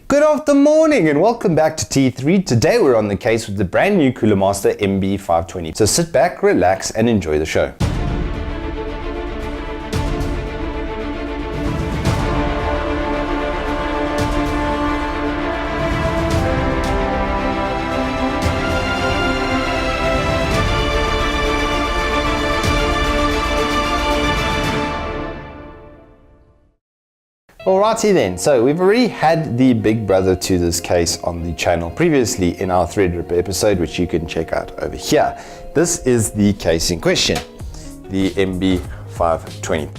Good afternoon and welcome back to T3. Today we're on the case with the brand new Coolermaster MB520. So sit back, relax and enjoy the show. Alrighty then, so we've already had the big brother to this case on the channel previously in our thread rip episode, which you can check out over here. This is the case in question, the MB520.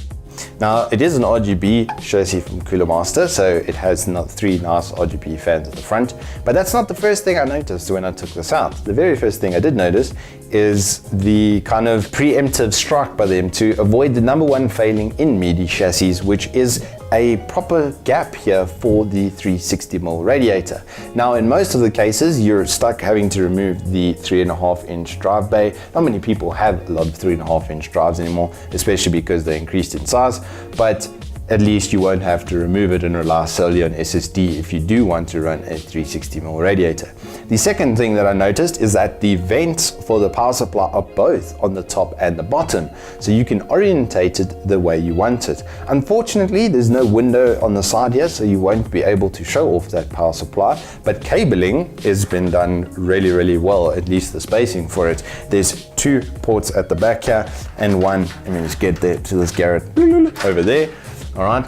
Now it is an RGB chassis from Coolermaster, so it has three nice RGB fans at the front, but that's not the first thing I noticed when I took this out. The very first thing I did notice is the kind of preemptive strike by them to avoid the number one failing in MIDI chassis, which is a proper gap here for the 360mm radiator. Now in most of the cases you're stuck having to remove the 3.5-inch drive bay. Not many people have a lot of 3.5-inch drives anymore, especially because they increased in size, but at least you won't have to remove it and rely solely on SSD if you do want to run a 360mm radiator. The second thing that I noticed is that the vents for the power supply are both on the top and the bottom, so you can orientate it the way you want it. Unfortunately, there's no window on the side here, so you won't be able to show off that power supply, but cabling has been done really well, at least the spacing for it. There's two ports at the back here and one, let me just get there to this Garrett over there. All right,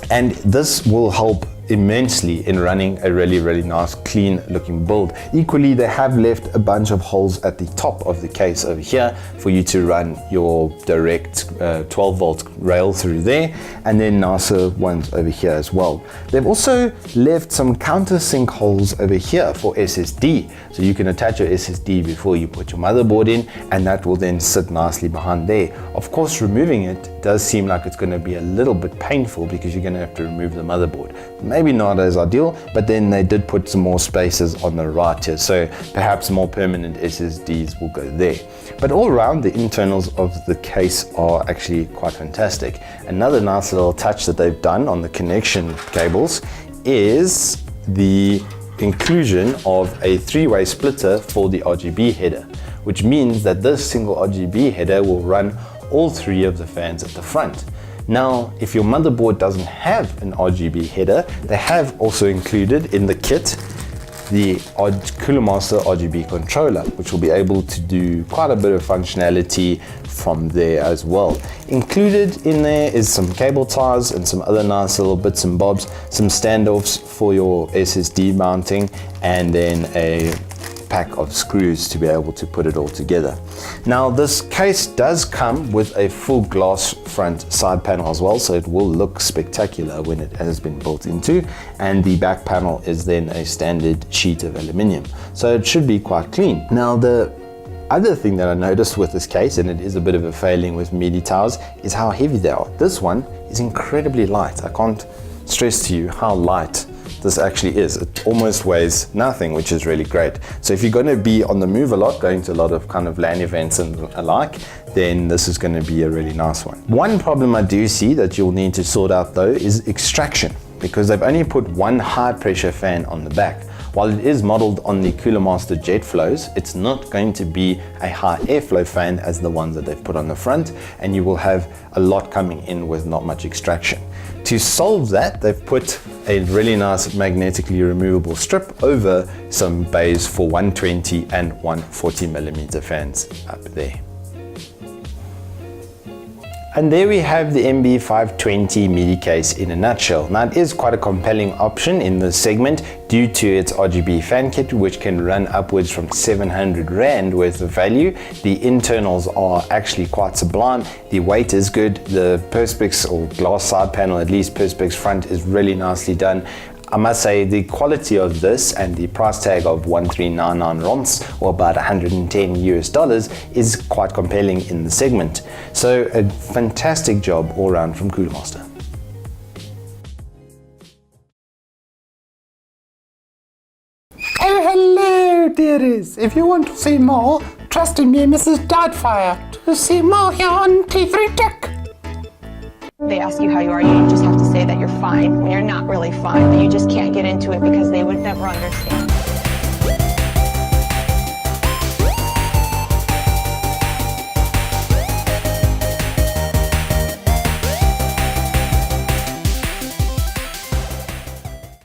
and this will help immensely in running a really nice clean looking build. Equally, they have left a bunch of holes at the top of the case over here for you to run your direct 12-volt rail through there, and then nicer ones over here as well. They've also left some countersink holes over here for SSD, so you can attach your SSD before you put your motherboard in, and that will then sit nicely behind there. Of course, removing it does seem like it's going to be a little bit painful because you're going to have to remove the motherboard. Maybe not as ideal, but then they did put some more spaces on the right here, so perhaps more permanent SSDs will go there. But all around, the internals of the case are actually quite fantastic. Another nice little touch that they've done on the connection cables is the inclusion of a three-way splitter for the RGB header, which means that this single RGB header will run all three of the fans at the front. Now, if your motherboard doesn't have an RGB header, they have also included in the kit the Coolermaster RGB controller, which will be able to do quite a bit of functionality from there as well. Included in there is some cable ties and some other nice little bits and bobs, some standoffs for your SSD mounting, and then a pack of screws to be able to put it all together. Now this case does come with a full glass front side panel as well, so it will look spectacular when it has been built into, and the back panel is then a standard sheet of aluminium, so it should be quite clean. Now the other thing that I noticed with this case, and it is a bit of a failing with MIDI towers, is how heavy they are. This one is incredibly light. I can't stress to you how light this actually is. It almost weighs nothing, which is really great. So if you're going to be on the move a lot, going to a lot of kind of LAN events and alike, then this is going to be a really nice one. One problem I do see that you'll need to sort out though is extraction, because they've only put one high pressure fan on the back. While it is modeled on the Coolermaster jet flows, it's not going to be a high airflow fan as the ones that they've put on the front, and you will have a lot coming in with not much extraction. To solve that, they've put a really nice magnetically removable strip over some bays for 120 and 140mm fans up there. And there we have the MB520 MIDI case in a nutshell. Now it is quite a compelling option in this segment due to its RGB fan kit, which can run upwards from 700 Rand worth of value. The internals are actually quite sublime. The weight is good. The Perspex or glass side panel, at least Perspex front, is really nicely done. I must say the quality of this and the price tag of 1399 RONs, or about $110 is quite compelling in the segment. So a fantastic job all around from Coolermaster. Oh, hello, dearies. If you want to see more, trust in me, Mrs. Doubtfire, to see more here on T3 Tech. They ask you how you are, you just have to say that you're fine when you're not really fine, that you just can't get into it understand.